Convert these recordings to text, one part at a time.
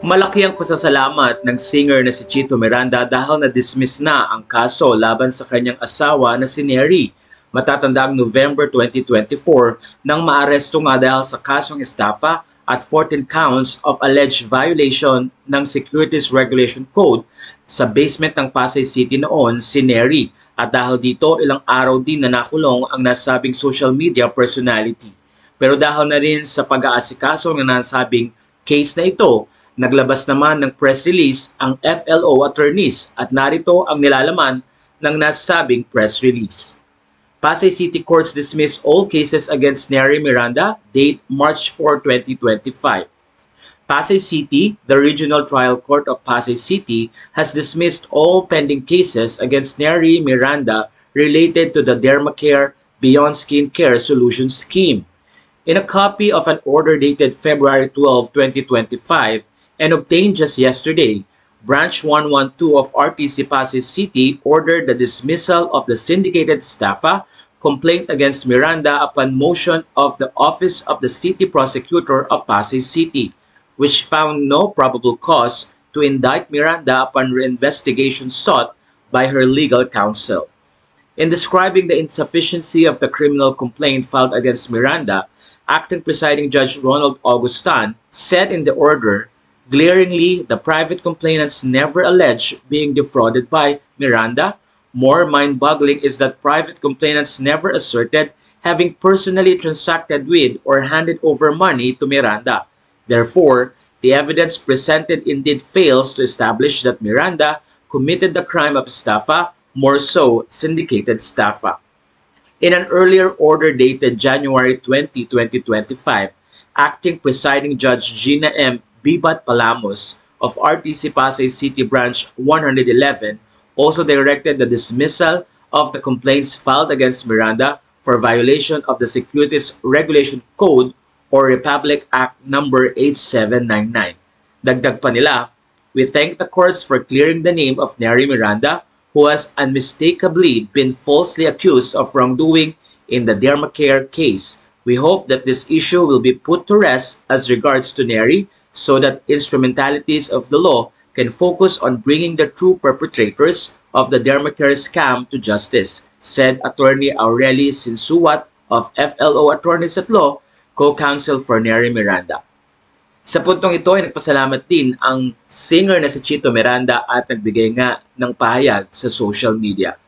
Malaki ang pasasalamat ng singer na si Chito Miranda dahil na-dismiss na ang kaso laban sa kanyang asawa na si Neri. Matatandaang November 2024 nang maaresto nga dahil sa kasong estafa at 14 counts of alleged violation ng Securities Regulation Code sa basement ng Pasay City noon si Neri. At dahil dito ilang araw din na nakulong ang nasabing social media personality. Pero dahil na rin sa pag-aasikaso ng nasabing case na ito, naglabas naman ng press release ang FLO attorneys at narito ang nilalaman ng nasabing press release. Pasay City Courts dismiss all cases against Neri Miranda, date March 4, 2025. Pasay City, the Regional Trial Court of Pasay City, has dismissed all pending cases against Neri Miranda related to the Dermacare Beyond Skin Care Solutions Scheme. In a copy of an order dated February 12, 2025, and obtained just yesterday, Branch 112 of RTC Pasay City ordered the dismissal of the syndicated staffa complaint against Miranda upon motion of the Office of the City Prosecutor of Pasay City, which found no probable cause to indict Miranda upon reinvestigation sought by her legal counsel. In describing the insufficiency of the criminal complaint filed against Miranda, Acting Presiding Judge Ronald Augustan said in the order, glaringly, the private complainants never alleged being defrauded by Miranda. More mind-boggling is that private complainants never asserted having personally transacted with or handed over money to Miranda. Therefore, the evidence presented indeed fails to establish that Miranda committed the crime of staffa, more so syndicated staffa. In an earlier order dated January 20, 2025, Acting Presiding Judge Gina M. Bibat Palamos of RTC Pasay City Branch 111 also directed the dismissal of the complaints filed against Miranda for violation of the Securities Regulation Code or Republic Act No. 8799. Dagdag pa nila, we thank the courts for clearing the name of Neri Miranda, who has unmistakably been falsely accused of wrongdoing in the Dermacare case. We hope that this issue will be put to rest as regards to Neri, so that instrumentalities of the law can focus on bringing the true perpetrators of the Dermacare scam to justice, said Attorney Aureli Sinsuat of FLO Attorneys at Law, co-counsel for Neri Miranda. Sa puntong ito ay nagpasalamat din ang singer na si Chito Miranda at nagbigay nga ng pahayag sa social media.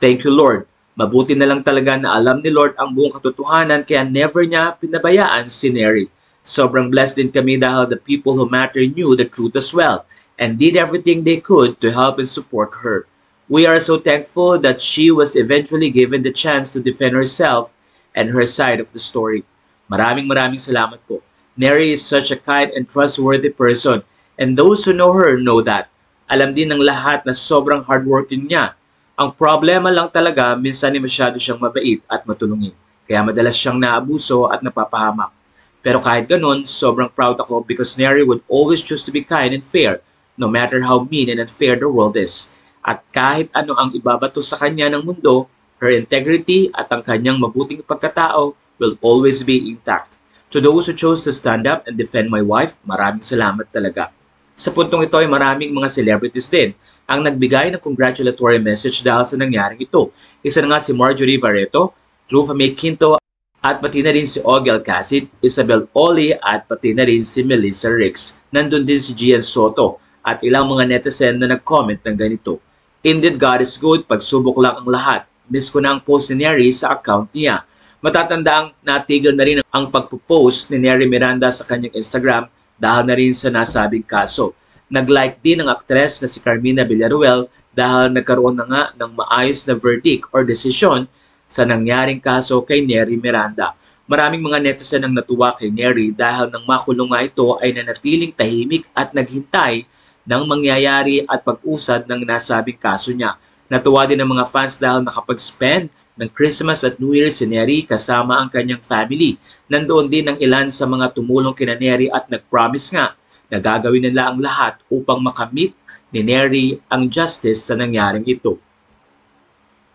Thank you, Lord. Mabuti na lang talaga na alam ni Lord ang buong katotohanan kaya never niya pinabayaan si Neri. Sobrang blessed din kami dahil the people who matter knew the truth as well and did everything they could to help and support her. We are so thankful that she was eventually given the chance to defend herself and her side of the story. Maraming salamat po. Neri is such a kind and trustworthy person and those who know her know that. Alam din ng lahat na sobrang hardworking niya. Ang problema lang talaga, minsan ay masyado siyang mabait at matulungin. Kaya madalas siyang naabuso at napapahamak. Pero kahit ganun, sobrang proud ako because Neri would always choose to be kind and fair, no matter how mean and unfair the world is. At kahit ano ang ibabato sa kanya ng mundo, her integrity at ang kanyang mabuting pagkatao will always be intact. To those who chose to stand up and defend my wife, maraming salamat talaga. Sa puntong ito ay maraming mga celebrities din ang nagbigay ng congratulatory message dahil sa nangyaring ito. Isa na nga si Marjorie Barreto, Trufa May Quinto, at pati na rin si Ogie Alcacid, Isabel Oli at pati na rin si Melissa Ricks. Nandun din si Gian Soto at ilang mga netizen na nag-comment ng ganito. Indeed, God is good, pagsubok lang ang lahat. Miss ko na ang post ni Neri sa account niya. Matatandaang natigil na rin ang pagpo-post ni Neri Miranda sa kanyang Instagram dahil na rin sa nasabing kaso. Nag-like din ang aktres na si Carmina Villaruel dahil nagkaroon na nga ng maayos na verdict or desisyon sa nangyaring kaso kay Neri Miranda. Maraming mga netizen ang natuwa kay Neri dahil nang makulong nga ito ay nanatiling tahimik at naghintay ng mangyayari at pag-usad ng nasabing kaso niya. Natuwa din ang mga fans dahil nakapag-spend ng Christmas at New Year si Neri kasama ang kanyang family. Nandoon din ang ilan sa mga tumulong kina Neri at nag-promise nga na gagawin nila ang lahat upang makamit ni Neri ang justice sa nangyaring ito.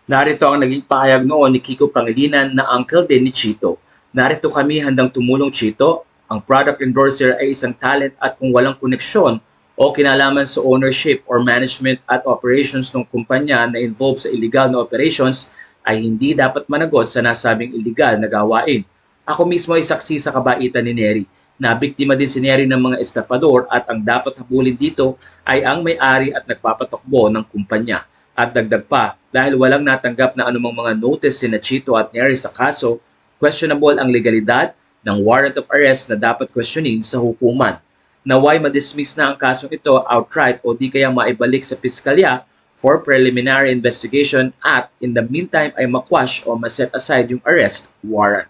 Narito ang naging pahayag noon ni Kiko Pangilinan na uncle din ni Chito. Narito kami handang tumulong Chito Ang product endorser ay isang talent at kung walang koneksyon o kinalaman sa ownership or management at operations ng kumpanya na involved sa illegal na operations ay hindi dapat managot sa nasabing illegal na gawain. Ako mismo ay saksi sa kabaitan ni Neri na biktima din si Neri ng mga estafador at ang dapat habulin dito ay ang may-ari at nagpapatakbo ng kumpanya. At dagdag pa, dahil walang natanggap na anumang mga notice si Chito at Neri sa kaso, questionable ang legalidad ng warrant of arrest na dapat questionin sa hukuman. Naway ma-dismiss na ang kasong ito outright o di kaya maibalik sa piskalya for preliminary investigation at in the meantime ay makwash o ma-set aside yung arrest warrant.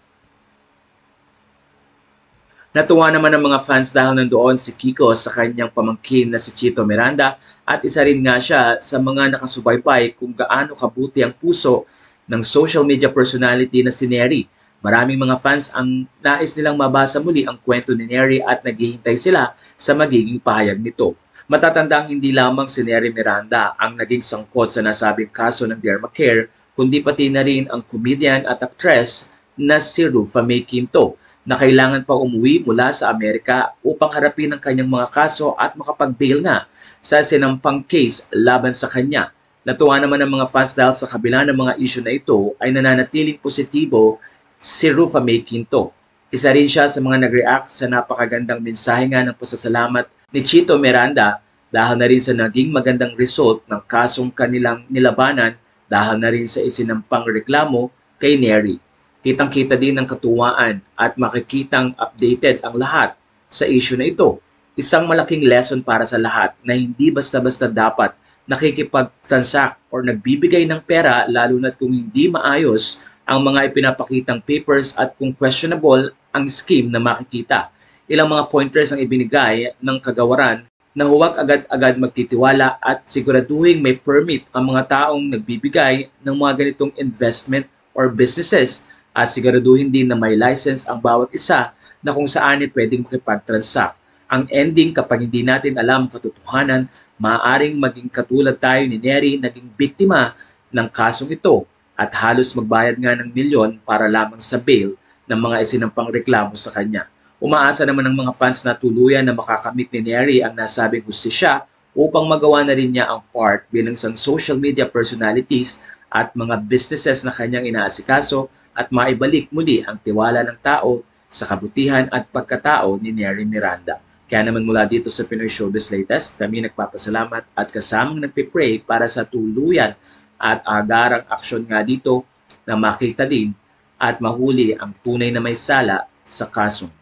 Natuwa naman ang mga fans dahil nandoon si Kiko sa kanyang pamangkin na si Chito Miranda at isa rin nga siya sa mga nakasubaybay kung gaano kabuti ang puso ng social media personality na si Neri. Maraming mga fans ang nais nilang mabasa muli ang kwento ni Neri at naghihintay sila sa magiging pahayag nito. Matatandang hindi lamang si Neri Miranda ang naging sangkot sa nasabing kaso ng Dermacare, kundi pati na rin ang comedian at actress na si Rufa May Quinto, na kailangan pa umuwi mula sa Amerika upang harapin ang kanyang mga kaso at makapag-bail nga sa sinampang case laban sa kanya. Natuwa naman ang mga fans dahil sa kabila ng mga issue na ito ay nananatiling positibo si Rufa May Quinto. Isa rin siya sa mga nag-react sa napakagandang mensahe nga ng pasasalamat ni Chito Miranda dahil na rin sa naging magandang result ng kasong kanilang nilabanan dahil na rin sa isinampang reklamo kay Neri. Kitang-kita din ang katuwaan at makikitang updated ang lahat sa issue na ito. Isang malaking lesson para sa lahat na hindi basta-basta dapat nakikipag-transact or nagbibigay ng pera lalo na't kung hindi maayos ang mga ipinapakitang papers at kung questionable ang scheme na makikita. Ilang mga pointers ang ibinigay ng kagawaran na huwag agad-agad magtitiwala at siguraduhin may permit ang mga taong nagbibigay ng mga ganitong investment or businesses at siguraduhin din na may license ang bawat isa na kung saan ay pwedeng makipag-transact. Ang ending kapag hindi natin alam ang katotohanan, maaaring maging katulad tayo ni Neri naging biktima ng kasong ito at halos magbayad nga ng milyon para lamang sa bail ng mga isinampang reklamo sa kanya. Umaasa naman ng mga fans na tuluyan na makakamit ni Neri ang nasabing hustisya upang magawa na rin niya ang part bilang isang social media personalities at mga businesses na kanyang inaasikaso at maibalik muli ang tiwala ng tao sa kabutihan at pagkatao ni Neri Miranda. Kaya naman mula dito sa Pinoy Showbiz Latest, kami nagpapasalamat at kasamang nagpipray para sa tuluyan at agarang aksyon nga dito na makita din at mahuli ang tunay na may sala sa kasong